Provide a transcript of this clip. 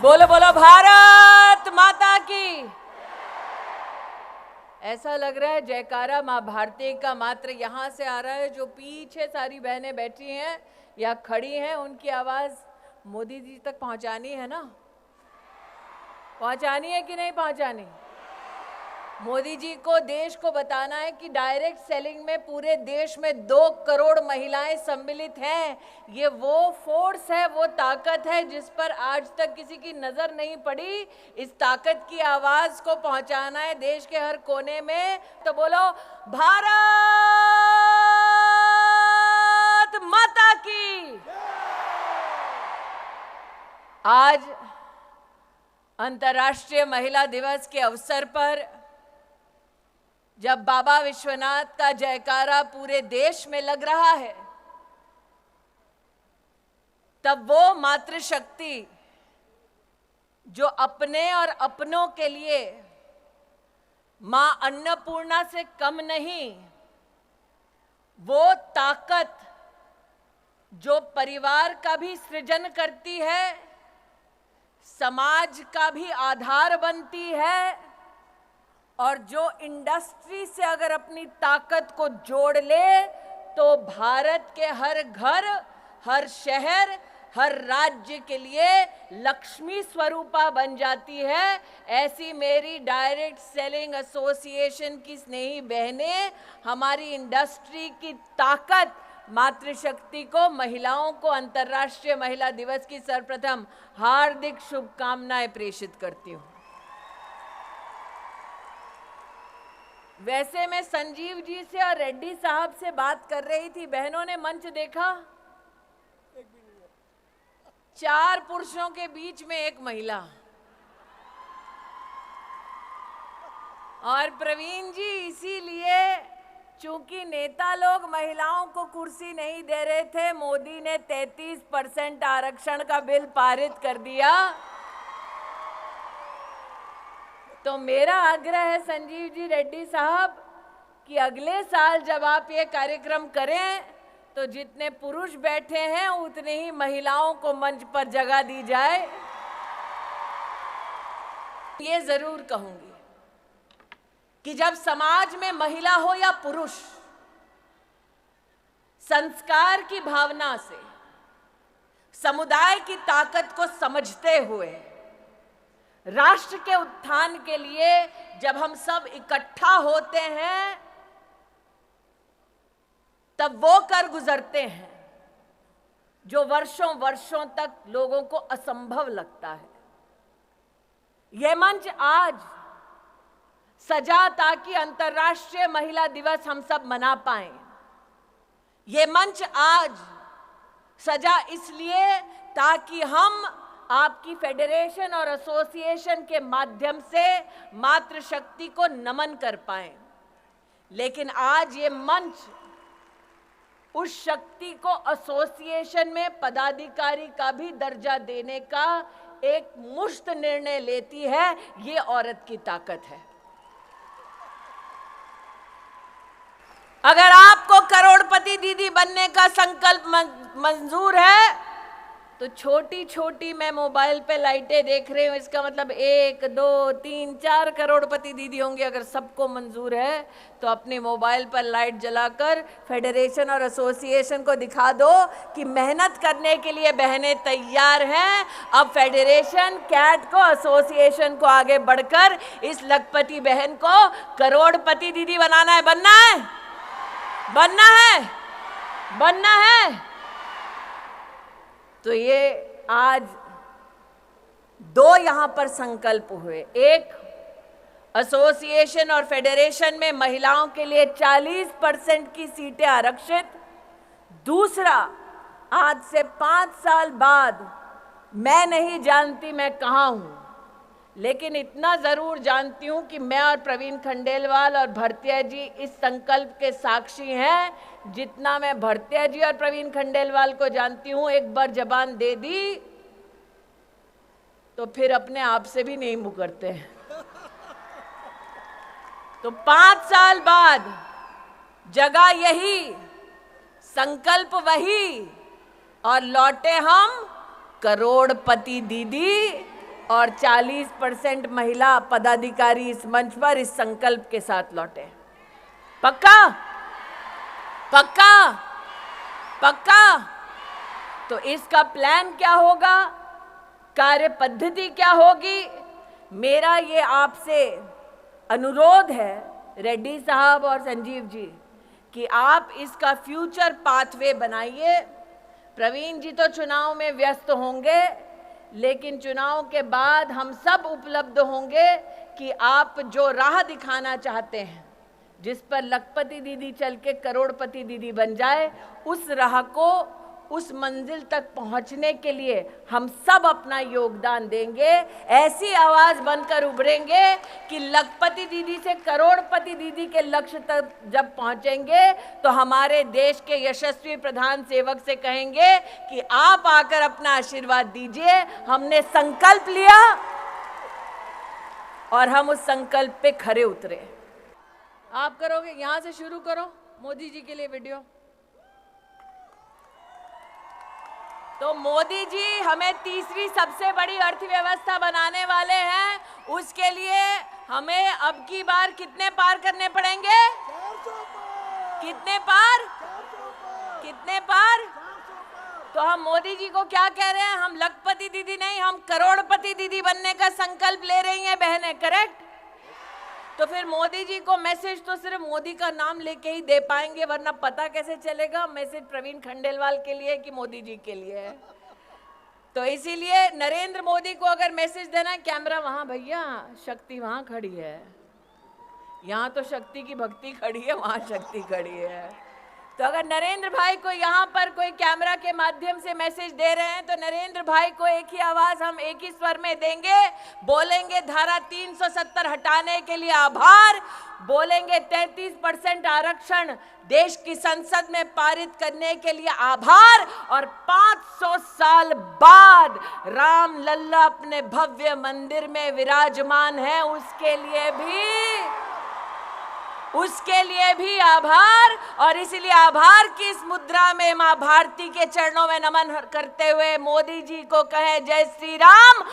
बोलो बोलो भारत माता की। ऐसा लग रहा है जयकारा माँ भारती का मात्र यहाँ से आ रहा है। जो पीछे सारी बहनें बैठी हैं या खड़ी हैं, उनकी आवाज मोदी जी तक पहुँचानी है ना? पहुँचानी है कि नहीं पहुँचानी? मोदी जी को देश को बताना है कि डायरेक्ट सेलिंग में पूरे देश में 2 करोड़ महिलाएं सम्मिलित हैं। ये वो फोर्स है, वो ताकत है जिस पर आज तक किसी की नजर नहीं पड़ी। इस ताकत की आवाज को पहुंचाना है देश के हर कोने में। तो बोलो भारत माता की। आज अंतर्राष्ट्रीय महिला दिवस के अवसर पर जब बाबा विश्वनाथ का जयकारा पूरे देश में लग रहा है, तब वो मातृशक्ति जो अपने और अपनों के लिए मां अन्नपूर्णा से कम नहीं, वो ताकत जो परिवार का भी सृजन करती है, समाज का भी आधार बनती है, और जो इंडस्ट्री से अगर अपनी ताकत को जोड़ ले तो भारत के हर घर, हर शहर, हर राज्य के लिए लक्ष्मी स्वरूपा बन जाती है। ऐसी मेरी डायरेक्ट सेलिंग एसोसिएशन की स्नेही बहनें हमारी इंडस्ट्री की ताकत मातृशक्ति को, महिलाओं को अंतर्राष्ट्रीय महिला दिवस की सर्वप्रथम हार्दिक शुभकामनाएं प्रेषित करती हूं। वैसे मैं संजीव जी से और रेड्डी साहब से बात कर रही थी। बहनों ने मंच देखा? 4 पुरुषों के बीच में 1 महिला। और प्रवीण जी, इसीलिए चूंकि नेता लोग महिलाओं को कुर्सी नहीं दे रहे थे, मोदी ने 33% आरक्षण का बिल पारित कर दिया। तो मेरा आग्रह है संजीव जी, रेड्डी साहब, कि अगले साल जब आप ये कार्यक्रम करें तो जितने पुरुष बैठे हैं उतने ही महिलाओं को मंच पर जगह दी जाए। ये जरूर कहूंगी कि जब समाज में महिला हो या पुरुष, संस्कार की भावना से समुदाय की ताकत को समझते हुए राष्ट्र के उत्थान के लिए जब हम सब इकट्ठा होते हैं, तब वो कर गुजरते हैं जो वर्षों वर्षों तक लोगों को असंभव लगता है। यह मंच आज सजा ताकि अंतर्राष्ट्रीय महिला दिवस हम सब मना पाएं। ये मंच आज सजा इसलिए ताकि हम आपकी फेडरेशन और एसोसिएशन के माध्यम से मातृशक्ति को नमन कर पाएं। लेकिन आज ये मंच उस शक्ति को एसोसिएशन में पदाधिकारी का भी दर्जा देने का एक मुश्त निर्णय लेती है। ये औरत की ताकत है। अगर आपको करोड़पति दीदी बनने का संकल्प मंजूर है तो छोटी छोटी मैं मोबाइल पे लाइटें देख रही हूँ, इसका मतलब 1, 2, 3, 4 करोड़पति दीदी होंगे। अगर सबको मंजूर है तो अपने मोबाइल पर लाइट जलाकर फेडरेशन और एसोसिएशन को दिखा दो कि मेहनत करने के लिए बहनें तैयार हैं। अब फेडरेशन, कैट को, एसोसिएशन को आगे बढ़कर इस लखपति बहन को करोड़पति दीदी बनाना है। बनना है, बनना है, बनना है। तो ये आज 2 यहां पर संकल्प हुए। एक, एसोसिएशन और फेडरेशन में महिलाओं के लिए 40% की सीटें आरक्षित। दूसरा, आज से 5 साल बाद मैं नहीं जानती मैं कहां हूं, लेकिन इतना जरूर जानती हूं कि मैं और प्रवीण खंडेलवाल और भरतिया जी इस संकल्प के साक्षी हैं। जितना मैं भरतिया जी और प्रवीण खंडेलवाल को जानती हूं, एक बार जबान दे दी तो फिर अपने आप से भी नहीं मुकरते हैं। तो 5 साल बाद जगह यही, संकल्प वही, और लौटे हम करोड़पति दीदी और 40% महिला पदाधिकारी इस मंच पर इस संकल्प के साथ लौटे। पक्का? पक्का? पक्का? तो इसका प्लान क्या होगा, कार्य पद्धति क्या होगी? मेरा ये आपसे अनुरोध है रेड्डी साहब और संजीव जी कि आप इसका फ्यूचर पाथवे बनाइए। प्रवीण जी तो चुनाव में व्यस्त होंगे, लेकिन चुनाव के बाद हम सब उपलब्ध होंगे कि आप जो राह दिखाना चाहते हैं, जिस पर लखपति दीदी चल के करोड़पति दीदी बन जाए, उस राह को, उस मंजिल तक पहुंचने के लिए हम सब अपना योगदान देंगे। ऐसी आवाज बनकर उभरेंगे कि लखपति दीदी से करोड़पति दीदी के लक्ष्य तक जब पहुंचेंगे तो हमारे देश के यशस्वी प्रधान सेवक से कहेंगे कि आप आकर अपना आशीर्वाद दीजिए। हमने संकल्प लिया और हम उस संकल्प पे खरे उतरे। आप करोगे? यहां से शुरू करो मोदी जी के लिए वीडियो। तो मोदी जी हमें तीसरी सबसे बड़ी अर्थव्यवस्था बनाने वाले हैं। उसके लिए हमें अब की बार कितने पार करने पड़ेंगे? 400 पार। कितने पार? 400 पार। कितने पार? तो हम मोदी जी को क्या कह रहे हैं? हम लखपति दीदी नहीं, हम करोड़पति दीदी बनने का संकल्प ले रही हैं बहनें। करेक्ट? तो फिर मोदी जी को मैसेज तो सिर्फ मोदी का नाम लेके ही दे पाएंगे, वरना पता कैसे चलेगा मैसेज प्रवीण खंडेलवाल के लिए कि मोदी जी के लिए है। तो इसीलिए नरेंद्र मोदी को अगर मैसेज देना है, कैमरा वहां भैया, शक्ति वहां खड़ी है। यहाँ तो शक्ति की भक्ति खड़ी है, वहां शक्ति खड़ी है। तो अगर नरेंद्र भाई को यहाँ पर कोई कैमरा के माध्यम से मैसेज दे रहे हैं, तो नरेंद्र भाई को एक ही आवाज हम एक ही स्वर में देंगे, बोलेंगे धारा 370 हटाने के लिए आभार, बोलेंगे 33% आरक्षण देश की संसद में पारित करने के लिए आभार, और 500 साल बाद राम लल्ला अपने भव्य मंदिर में विराजमान है, उसके लिए भी आभार। और इसलिए आभार की इस मुद्रा में मां भारती के चरणों में नमन करते हुए मोदी जी को कहें जय श्री राम।